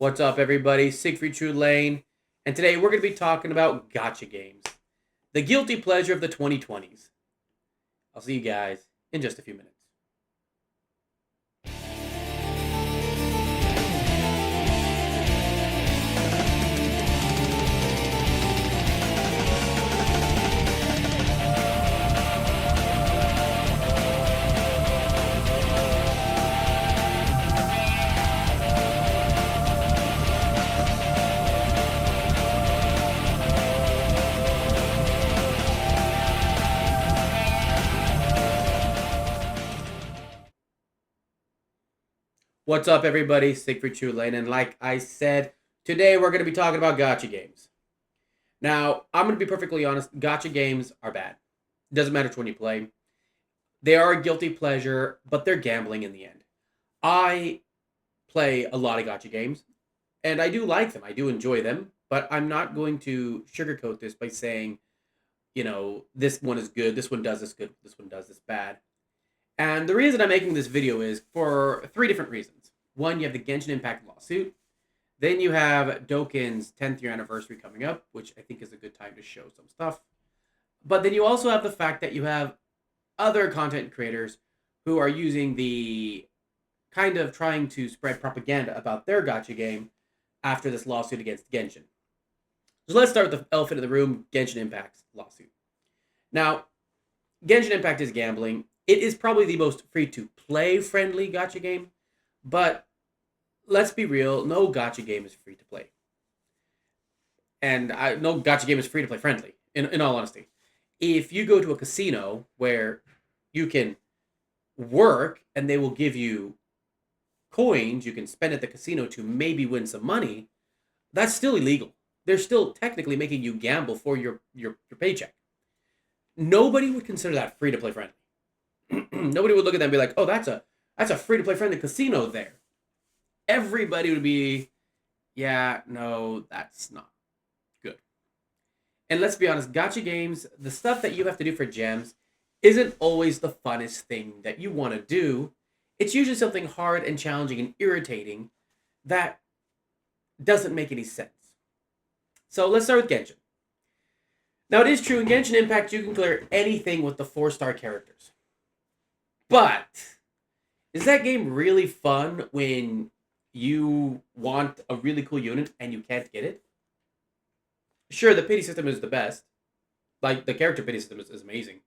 What's up, everybody? Siegfried True Lane, and today we're going to be talking about gacha games, the guilty pleasure of the 2020s. I'll see you guys in just a few minutes. What's up, everybody? Siegfried True Lane, and like I said, today we're going to be talking about gacha games. Now, I'm going to be perfectly honest, gacha games are bad. It doesn't matter which one you play. They are a guilty pleasure, but they're gambling in the end. I play a lot of gacha games, and I do like them. I do enjoy them, but I'm not going to sugarcoat this by saying, this one is good, this one does this good, this one does this bad. And the reason I'm making this video is for three different reasons. One, you have the Genshin Impact lawsuit. Then you have Dokkan's 10th year anniversary coming up, which I think is a good time to show some stuff. But then you also have the fact that you have other content creators who are using the kind of trying to spread propaganda about their gacha game after this lawsuit against Genshin. So let's start with the elephant in the room, Genshin Impact's lawsuit. Now, Genshin Impact is gambling. It is probably the most free-to-play friendly gacha game, but let's be real, no gacha game is free to play. And no gacha game is free to play friendly, in all honesty. If you go to a casino where you can work and they will give you coins you can spend at the casino to maybe win some money, that's still illegal. They're still technically making you gamble for your paycheck. Nobody would consider that free to play friendly. Nobody would look at that and be like, oh, that's a free to play friendly casino there. Everybody would be, yeah, no, that's not good. And let's be honest, gacha games, the stuff that you have to do for gems isn't always the funnest thing that you want to do. It's usually something hard and challenging and irritating that doesn't make any sense. So let's start with Genshin. Now, it is true, in Genshin Impact, you can clear anything with the 4-star characters. But is that game really fun when you want a really cool unit and you can't get it? Sure, the pity system is the best. Like, the character pity system is amazing.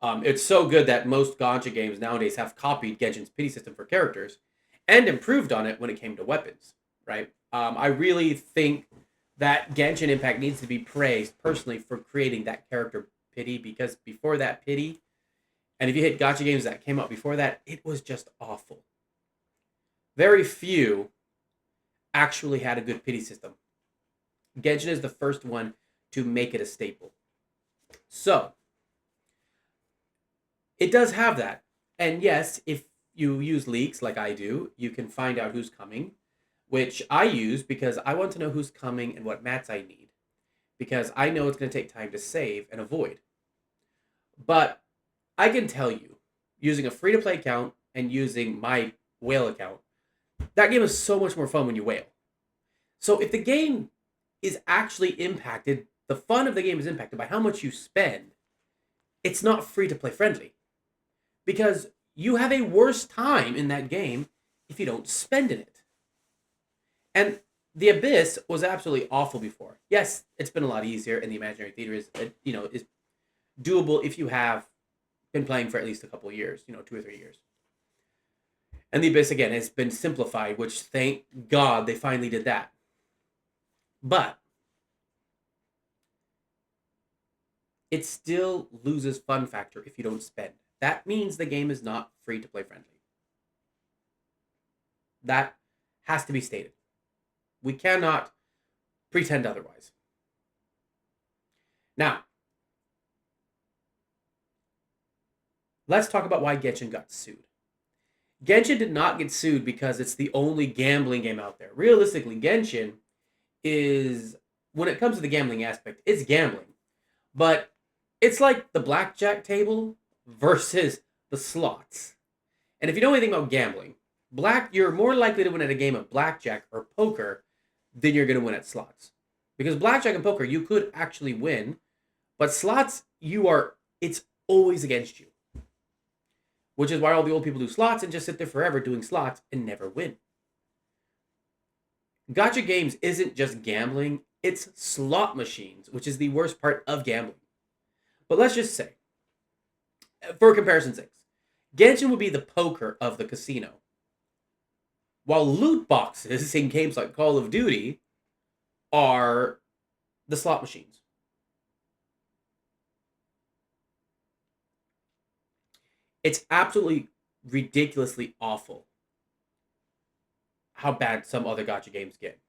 It's so good that most gacha games nowadays have copied Genshin's pity system for characters and improved on it when it came to weapons, right? I really think that Genshin Impact needs to be praised personally for creating that character pity, because before that pity, and if you hit gacha games that came out before that, it was just awful. Very few actually had a good pity system. Genshin is the first one to make it a staple. So, it does have that. And yes, if you use leaks like I do, you can find out who's coming, which I use because I want to know who's coming and what mats I need, because I know it's going to take time to save and avoid. But I can tell you, using a free-to-play account and using my whale account, that game is so much more fun when you whale. So if the game is actually impacted, the fun of the game is impacted by how much you spend, it's not free-to-play friendly. Because you have a worse time in that game if you don't spend in it. And the Abyss was absolutely awful before. Yes, it's been a lot easier, and the Imaginary Theater is doable if you have been playing for at least a couple of years, 2 or 3 years. And the Abyss, again, has been simplified, which thank God they finally did that. But it still loses fun factor if you don't spend. That means the game is not free to play friendly. That has to be stated. We cannot pretend otherwise. Now, let's talk about why Genshin got sued. Genshin did not get sued because it's the only gambling game out there. Realistically, Genshin is, when it comes to the gambling aspect, it's gambling. But it's like the blackjack table versus the slots. And if you know anything about gambling, You're more likely to win at a game of blackjack or poker than you're going to win at slots. Because blackjack and poker, you could actually win, but slots, it's always against you. Which is why all the old people do slots and just sit there forever doing slots and never win. Gacha games isn't just gambling, it's slot machines, which is the worst part of gambling. But let's just say, for comparison's sake, Genshin would be the poker of the casino. While loot boxes in games like Call of Duty are the slot machines. It's absolutely ridiculously awful how bad some other gacha games get.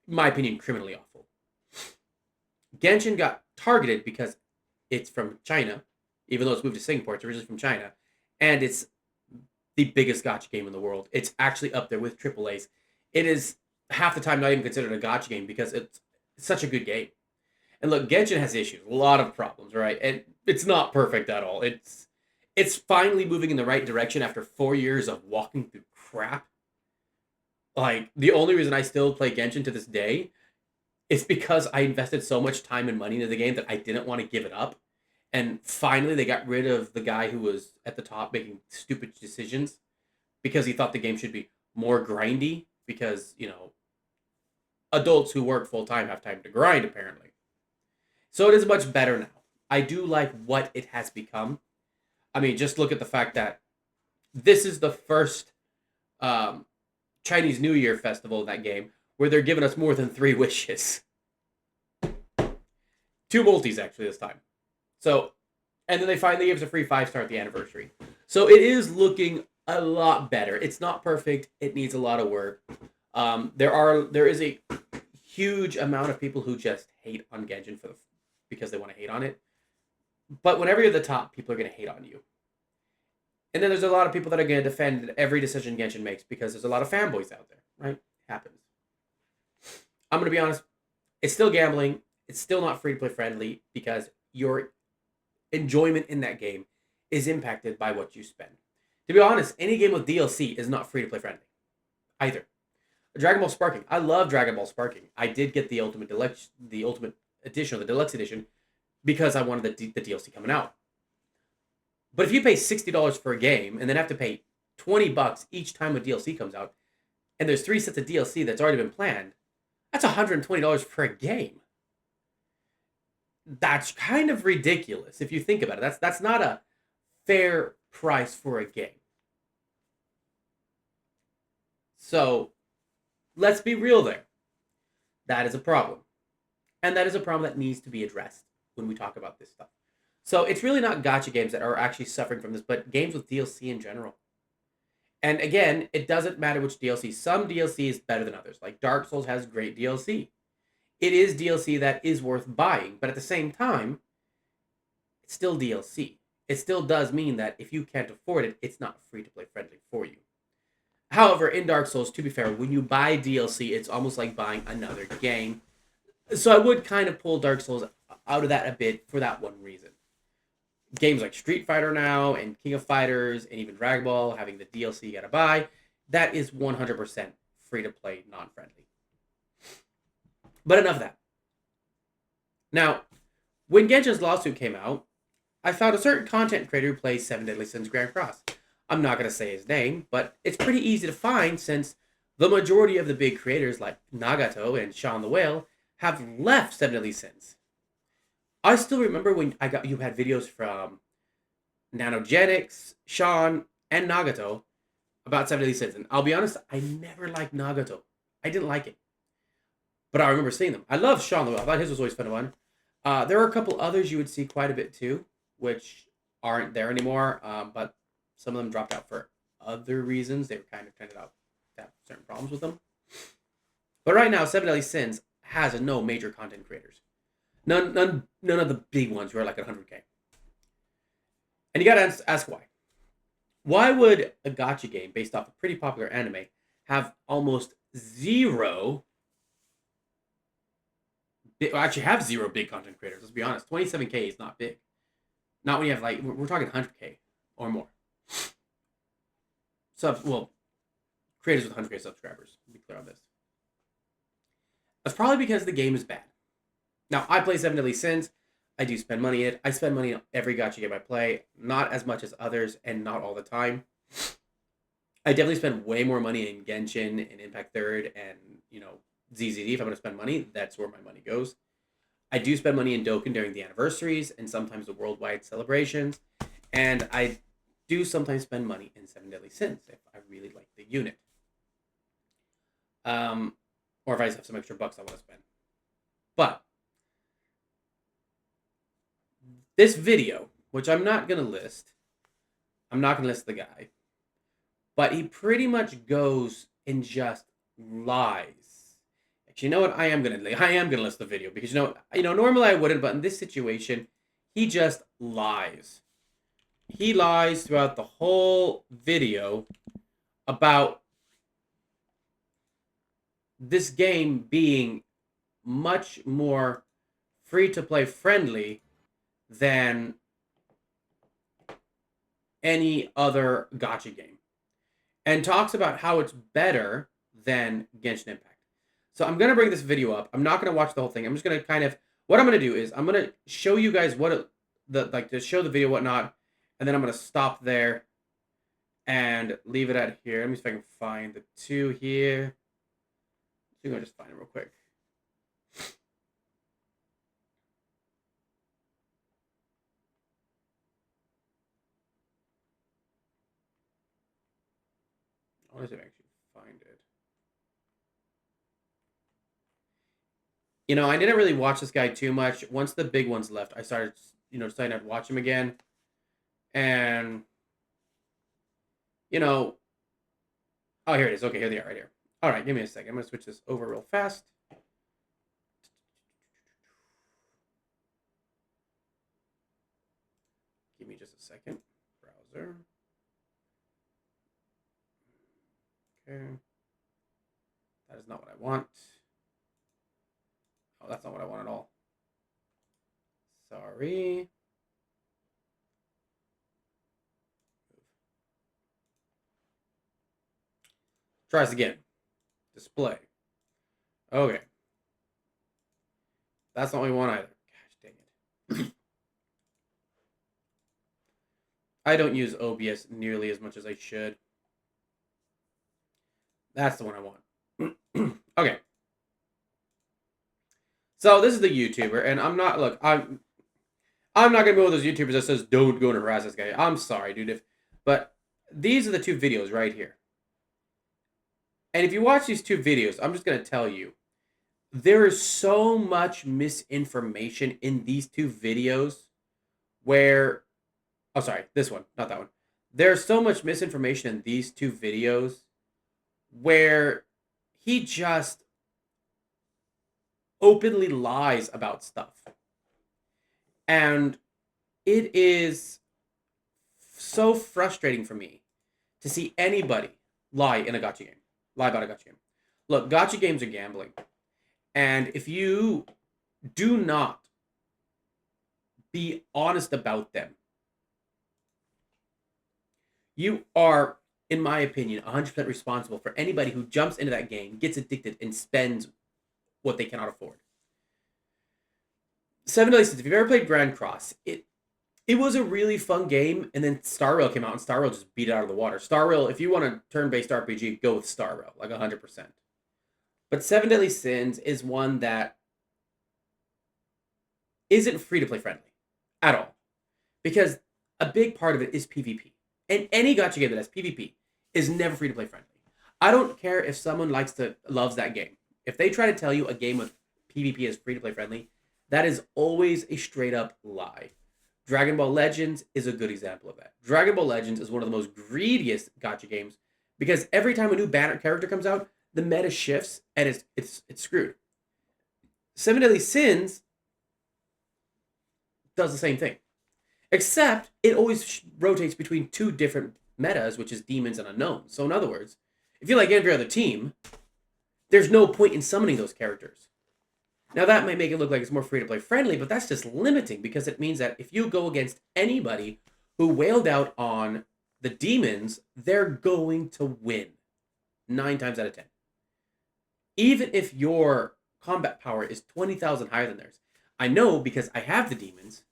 In my opinion, criminally awful. Genshin got targeted because it's from China, even though it's moved to Singapore, it's originally from China, and it's the biggest gacha game in the world. It's actually up there with AAA's. It is half the time not even considered a gacha game because it's such a good game. And look, Genshin has issues, a lot of problems, right? And it's not perfect at all. It's finally moving in the right direction after 4 years of walking through crap. Like, the only reason I still play Genshin to this day is because I invested so much time and money into the game that I didn't want to give it up. And finally, they got rid of the guy who was at the top making stupid decisions because he thought the game should be more grindy because, adults who work full time have time to grind, apparently. So it is much better now. I do like what it has become. I mean, just look at the fact that this is the first Chinese New Year festival in that game where they're giving us more than 3 wishes. 2 multis, actually, this time. So, and then they finally gave us a free 5-star at the anniversary. So it is looking a lot better. It's not perfect. It needs a lot of work. There is a huge amount of people who just hate on Genshin because they want to hate on it. But whenever you're the top, people are going to hate on you. And then there's a lot of people that are going to defend every decision Genshin makes because there's a lot of fanboys out there, right? It happens. I'm going to be honest. It's still gambling. It's still not free-to-play friendly because your enjoyment in that game is impacted by what you spend. To be honest, any game with DLC is not free-to-play friendly either. Dragon Ball Sparking. I love Dragon Ball Sparking. I did get the Ultimate Edition, or the Deluxe Edition, because I wanted the DLC coming out. But if you pay $60 for a game and then have to pay $20 each time a DLC comes out, and there's 3 sets of DLC that's already been planned, that's $120 for a game. That's kind of ridiculous if you think about it. That's not a fair price for a game. So, let's be real there. That is a problem. And that is a problem that needs to be addressed when we talk about this stuff. So it's really not gacha games that are actually suffering from this, but games with DLC in general. And again, it doesn't matter which DLC. Some DLC is better than others. Like Dark Souls has great DLC. It is DLC that is worth buying, but at the same time, it's still DLC. It still does mean that if you can't afford it, it's not free-to-play friendly for you. However, in Dark Souls, to be fair, when you buy DLC, it's almost like buying another game. So I would kind of pull Dark Souls out of that a bit for that one reason. Games like Street Fighter now, and King of Fighters, and even Dragon Ball, having the DLC you gotta buy, that is 100% free-to-play, non-friendly. But enough of that. Now, when Genshin's lawsuit came out, I found a certain content creator who plays 7 Deadly Sins Grand Cross. I'm not going to say his name, but it's pretty easy to find since the majority of the big creators like Nagato and Sean the Whale have left 7 Deadly Sins. I still remember when you had videos from Nanogenics, Sean, and Nagato about 7 Deadly Sins. And I'll be honest, I never liked Nagato. I didn't like it. But I remember seeing them. I love Sean the Whale. I thought his was always fun to run. There are a couple others you would see quite a bit too, which aren't there anymore. But some of them dropped out for other reasons. They were kind of tended out to have certain problems with them. But right now, 7 Deadly Sins has no major content creators. None of the big ones who are like 100K. And you gotta ask why. Why would a gacha game based off a pretty popular anime have almost zero... actually have zero big content creators, let's be honest. 27K is not big. Not when you have, like, we're talking 100K or more. creators with 100K subscribers. To be clear on this. That's probably because the game is bad. Now, I play Seven Deadly Sins. I do spend money in it. I spend money on every gacha game I play. Not as much as others, and not all the time. I definitely spend way more money in Genshin and Impact Third and, ZZD. If I'm going to spend money, that's where my money goes. I do spend money in Dokkan during the anniversaries and sometimes the worldwide celebrations. And I do sometimes spend money in Seven Deadly Sins if I really like the unit. Or if I just have some extra bucks I want to spend. But this video, which I'm not going to list the guy, but he pretty much goes and just lies. Actually, you know what? I am gonna list the video because normally I wouldn't, but in this situation, he just lies. He lies throughout the whole video about this game being much more free-to-play friendly than any other gacha game. And talks about how it's better than Genshin Impact. So I'm going to bring this video up. I'm not going to watch the whole thing. I'm just going to what I'm going to do is I'm going to show you guys to show the video, whatnot, and then I'm going to stop there and leave it at here. Let me see if I can find the two here. I'm going to just find them real quick. I want to see if I actually find it. I didn't really watch this guy too much. Once the big ones left, I started, deciding I'd watch him again. And, oh, here it is. Okay, here they are right here. All right, give me a second. I'm going to switch this over real fast. Give me just a second. Browser. Okay. That is not what I want. Oh, that's not what I want at all. Sorry. Try this again. Display. Okay. That's not what we want either. Gosh, dang it. I don't use OBS nearly as much as I should. That's the one I want. Okay. So this is the YouTuber, and I'm not gonna be one of those YouTubers that says don't go and harass this guy. I'm sorry, dude. But these are the two videos right here. And if you watch these two videos, I'm just gonna tell you, there is so much misinformation in these two videos where this one, not that one. There's so much misinformation in these two videos where he just openly lies about stuff. And it is so frustrating for me to see anybody lie in a gacha game. Lie about a gacha game. Look, gacha games are gambling. And if you do not be honest about them, you are, in my opinion, 100% responsible for anybody who jumps into that game, gets addicted, and spends what they cannot afford. Seven Deadly Sins, if you've ever played Grand Cross, it was a really fun game, and then Star Rail came out, and Star Rail just beat it out of the water. Star Rail, if you want a turn-based RPG, go with Star Rail, like 100%. But Seven Deadly Sins is one that isn't free-to-play friendly at all. Because a big part of it is PvP. And any gacha game that has PvP is never free-to-play friendly. I don't care if someone loves that game. If they try to tell you a game with PvP is free-to-play friendly, that is always a straight-up lie. Dragon Ball Legends is a good example of that. Dragon Ball Legends is one of the most greediest gacha games because every time a new banner character comes out, the meta shifts and it's screwed. Seven Deadly Sins does the same thing. Except it always rotates between two different metas, which is demons and unknowns. So in other words, if you like every other team, there's no point in summoning those characters. Now that might make it look like it's more free-to-play friendly, but that's just limiting because it means that if you go against anybody who wailed out on the demons, they're going to win 9 times out of 10. Even if your combat power is 20,000 higher than theirs. I know because I have the demons.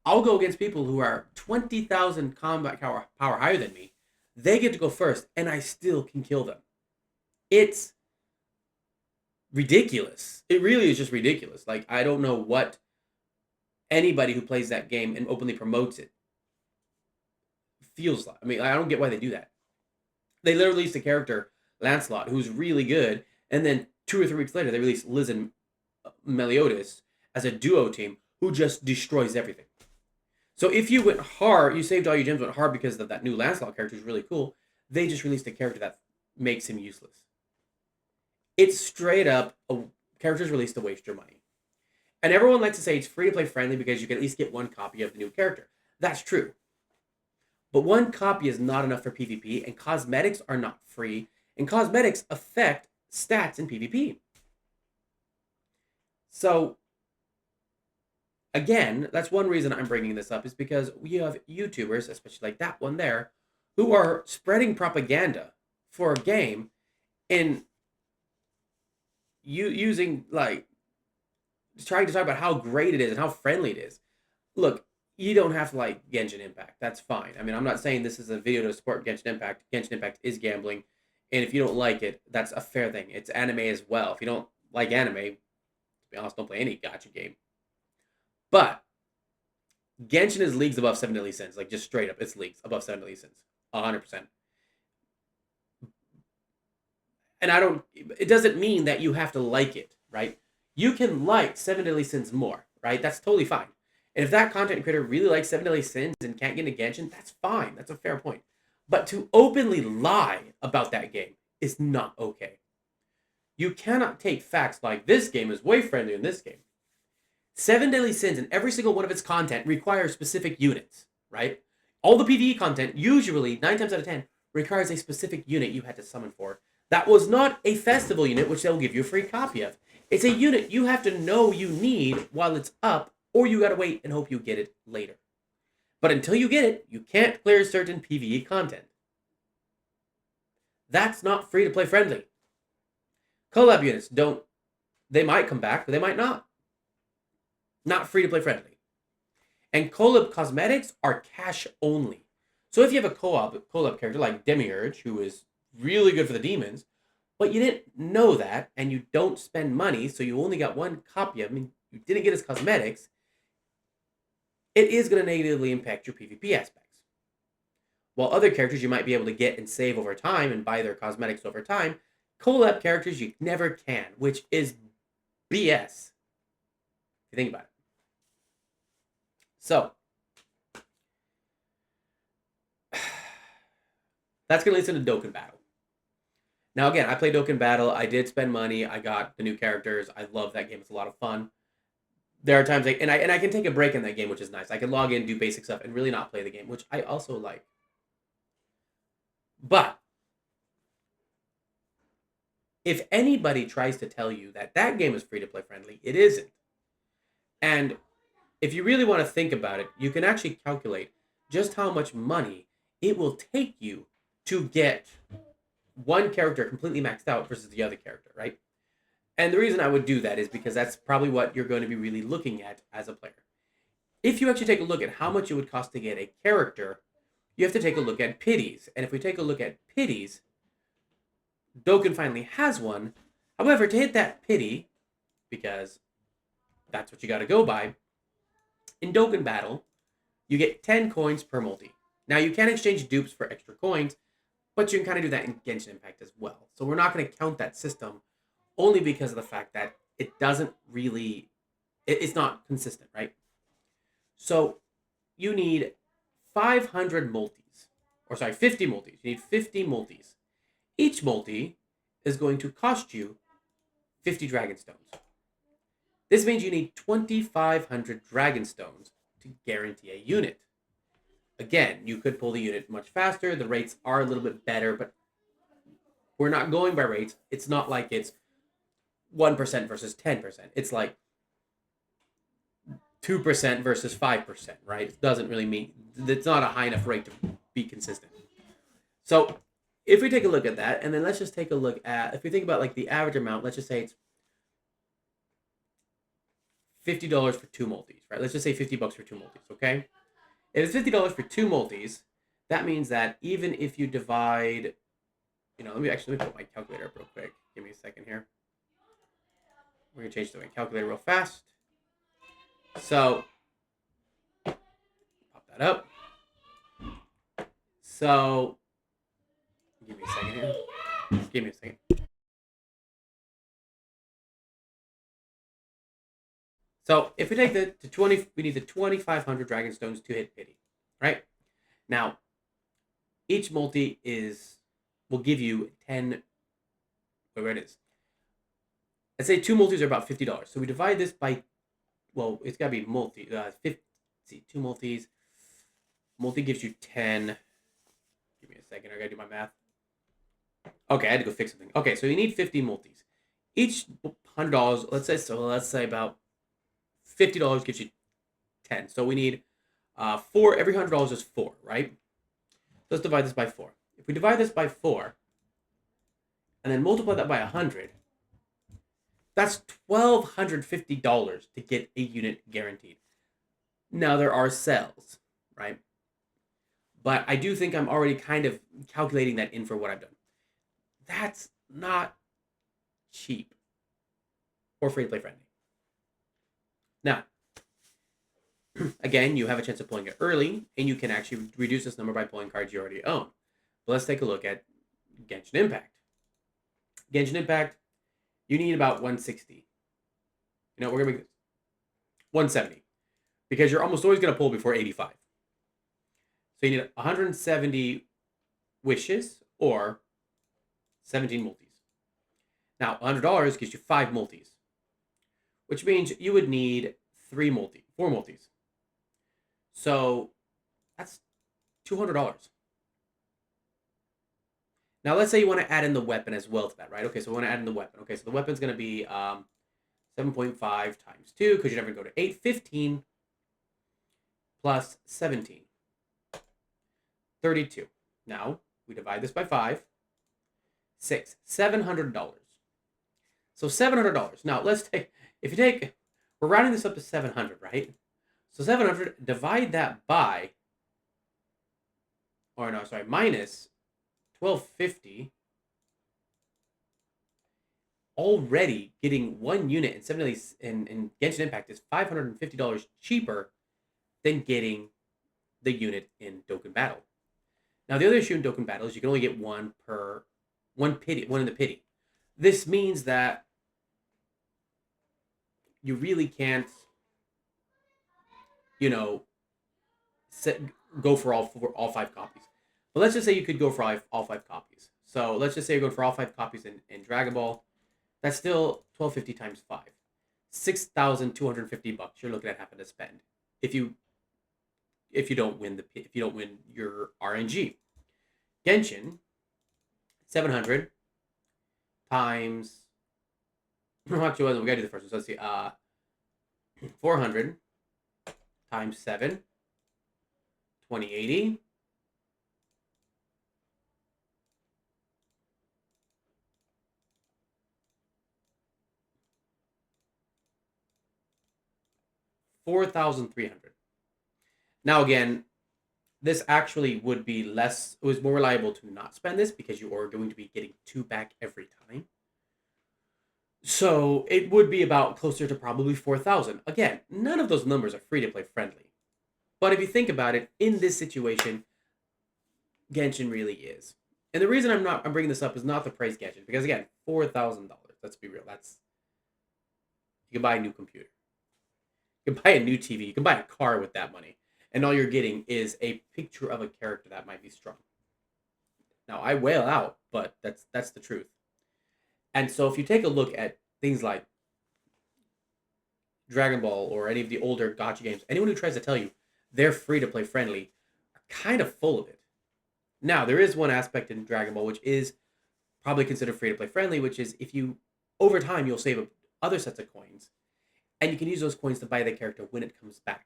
I'll go against people who are 20,000 combat power higher than me. They get to go first, and I still can kill them. It's ridiculous. It really is just ridiculous. Like, I don't know what anybody who plays that game and openly promotes it feels like. I mean, I don't get why they do that. They literally released a character, Lancelot, who's really good, and then 2 or 3 weeks later, they released Liz and Meliodas as a duo team who just destroys everything. So if you went hard, you saved all your gems, went hard because of that new Lancelot character who's really cool, they just released a character that makes him useless. It's straight up a character's released to waste your money. And everyone likes to say it's free to play friendly because you can at least get one copy of the new character. That's true. But one copy is not enough for PvP, and cosmetics are not free, and cosmetics affect stats in PvP. So, again, that's one reason I'm bringing this up, is because we have YouTubers, especially like that one there, who are spreading propaganda for a game and using, like, trying to talk about how great it is and how friendly it is. Look, you don't have to like Genshin Impact. That's fine. I mean, I'm not saying this is a video to support Genshin Impact. Genshin Impact is gambling. And if you don't like it, that's a fair thing. It's anime as well. If you don't like anime, to be honest, don't play any gacha game. But Genshin is leagues above 7 deadly sins. Like, just straight up, it's leagues above 7 deadly sins. 100%. And it doesn't mean that you have to like it, right? You can like 7 deadly sins more, right? That's totally fine. And if that content creator really likes 7 deadly sins and can't get into Genshin, that's fine. That's a fair point. But to openly lie about that game is not okay. You cannot take facts like this game is way friendlier than this game. 7 deadly sins and every single one of its content requires specific units, right? All the PvE content, usually 9 times out of 10, requires a specific unit you had to summon for. That was not a festival unit, which they'll give you a free copy of. It's a unit you have to know you need while it's up, or you gotta wait and hope you get it later. But until you get it, you can't clear certain PvE content. That's not free to play friendly. Collab units they might come back, but they might not. Not free to play friendly. And collab cosmetics are cash only. So if you have a collab character like Demiurge, who is really good for the demons, but you didn't know that, and you don't spend money, so you only got one copy of him, you didn't get his cosmetics, it is going to negatively impact your PvP aspects. While other characters you might be able to get and save over time and buy their cosmetics over time, collab characters you never can, which is BS. If you think about it. So, that's going to lead us into Dokkan Battle. Now, again, I played Dokkan Battle. I did spend money. I got the new characters. I love that game. It's a lot of fun. There are times, I can take a break in that game, which is nice. I can log in, do basic stuff, and really not play the game, which I also like. But if anybody tries to tell you that that game is free-to-play friendly, it isn't. And if you really want to think about it, you can actually calculate just how much money it will take you to get one character completely maxed out versus the other character, right? And the reason I would do that is because that's probably what you're going to be really looking at as a player. If you actually take a look at how much it would cost to get a character, you have to take a look at pities. And if we take a look at pities, Dokkan finally has one. However, to hit that pity, because that's what you got to go by, in Dokkan Battle, you get 10 coins per multi. Now, you can exchange dupes for extra coins, but you can kind of do that in Genshin Impact as well. So we're not going to count that system only because of the fact that it doesn't really, it's not consistent, right? So you need 500 multis, or sorry, 50 multis. You need 50 multis. Each multi is going to cost you 50 dragon stones. This means you need 2,500 dragon stones to guarantee a unit. Again, you could pull the unit much faster. The rates are a little bit better, but we're not going by rates. It's not like it's 1% versus 10%. It's like 2% versus 5%, right? It doesn't really mean, it's not a high enough rate to be consistent. So if we take a look at that, and then let's just take a look at, if we think about like the average amount, let's just say it's $50 for two multis, right? Let's just say $50 for two multis, okay? If it's $50 for two multis, that means that even if you divide, let me put my calculator up real quick. Give me a second here. We're gonna change to my calculator real fast. So pop that up. So give me a second here. Just give me a second. So if we take the 20, we need the 2,500 dragon stones to hit pity, right? Now, each multi will give you 10, whatever it is. Let's say two multis are about $50. So we divide this by, well, it's gotta be multi, 50, see, two multis. Multi gives you 10. Give me a second, I gotta do my math. Okay, I had to go fix something. Okay, so you need 50 multis. Each $100, let's say about $50 gives you 10. So we need four, every $100 is four, right? Let's divide this by four. If we divide this by four, and then multiply that by 100, that's $1,250 to get a unit guaranteed. Now there are sales, right? But I do think I'm already kind of calculating that in for what I've done. That's not cheap or free to play friendly. Now, again, you have a chance of pulling it early, and you can actually reduce this number by pulling cards you already own. But let's take a look at Genshin Impact. Genshin Impact, you need about 160. We're going to make this 170, because you're almost always going to pull before 85. So you need 170 wishes or 17 multis. Now, $100 gives you 5 multis, which means you would need 4 multis. So that's $200. Now, let's say you want to add in the weapon as well to that, right? Okay, so we want to add in the weapon. Okay, so the weapon's going to be 7.5 times 2, because you're never going to go to 8. 15 plus 17. 32. Now, we divide this by 5. 6. $700. So $700. Now, we're rounding this up to 700, right? So 700, divide that by, minus 1,250. Already getting one unit in 7 days in Genshin Impact is $550 cheaper than getting the unit in Dokkan Battle. Now, the other issue in Dokkan Battle is you can only get one in the pity. This means that you really can't, go for all 5 copies. But let's just say you could go for all 5 copies. So let's just say you're going for all 5 copies in Dragon Ball. That's still $1,250 times 5. $6,250 you're looking at having to spend if you don't win your RNG. Genshin, 700 times. Actually, we gotta do the first one. So let's see. 400 times 7. 2080. $4,300. Now again, this actually would be less. It was more reliable to not spend this because you are going to be getting 2 back every time. So it would be about closer to probably 4,000. Again, none of those numbers are free to play friendly. But if you think about it, in this situation, Genshin really is. And the reason I'm bringing this up is not to praise Genshin, because again, $4,000. Let's be real. You can buy a new computer. You can buy a new TV. You can buy a car with that money. And all you're getting is a picture of a character that might be strong. Now, I wail out, but that's the truth. And so if you take a look at things like Dragon Ball or any of the older gacha games, anyone who tries to tell you they're free to play friendly are kind of full of it. Now, there is one aspect in Dragon Ball which is probably considered free to play friendly, which is if you, over time, you'll save up other sets of coins, and you can use those coins to buy the character when it comes back.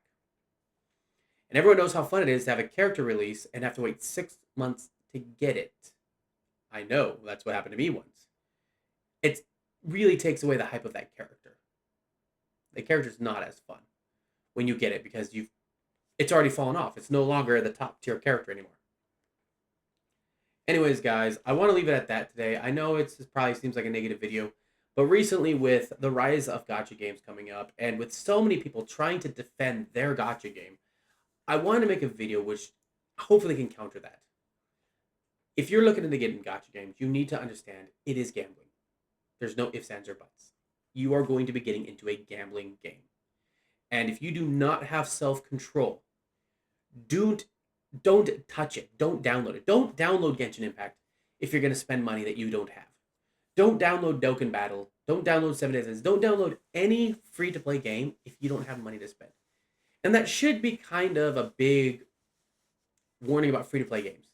And everyone knows how fun it is to have a character release and have to wait 6 months to get it. I know that's what happened to me once. It really takes away the hype of that character. The character's not as fun when you get it because it's already fallen off. It's no longer the top tier character anymore. Anyways, guys, I want to leave it at that today. I know it probably seems like a negative video, but recently with the rise of gacha games coming up and with so many people trying to defend their gacha game, I wanted to make a video which hopefully can counter that. If you're looking to get in gacha games, you need to understand it is gambling. There's no ifs, ands, or buts. You are going to be getting into a gambling game. And if you do not have self-control, don't touch it. Don't download it. Don't download Genshin Impact if you're going to spend money that you don't have. Don't download Dokkan Battle. Don't download 7 Days. Don't download any free-to-play game if you don't have money to spend. And that should be kind of a big warning about free-to-play games.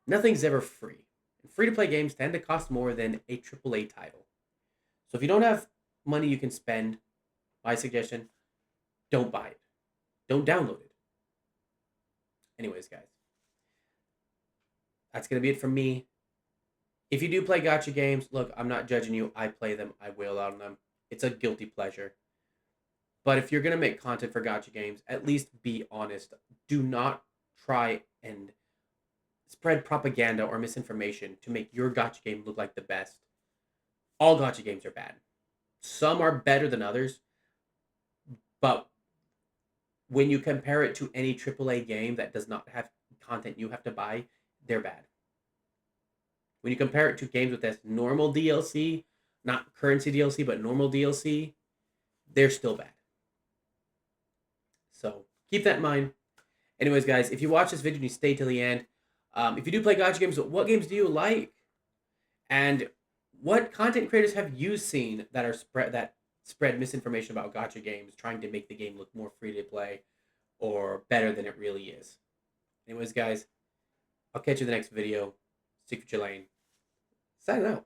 Nothing's ever free. And free-to-play games tend to cost more than a AAA title. So if you don't have money you can spend, my suggestion, don't buy it. Don't download it. Anyways, guys, that's going to be it from me. If you do play gacha games, look, I'm not judging you. I play them. I wail out on them. It's a guilty pleasure. But if you're going to make content for gacha games, at least be honest. Do not try and spread propaganda or misinformation to make your gacha game look like the best. All gacha games are bad. Some are better than others, but when you compare it to any AAA game that does not have content you have to buy, they're bad. When you compare it to games with this normal DLC, not currency DLC, but normal DLC, they're still bad. So keep that in mind. Anyways, guys, if you watch this video and you stay till the end, if you do play gacha games, what games do you like? And what content creators have you seen that spread misinformation about gacha games, trying to make the game look more free to play or better than it really is? Anyways, guys, I'll catch you in the next video. Secret Your Lane. Signing out.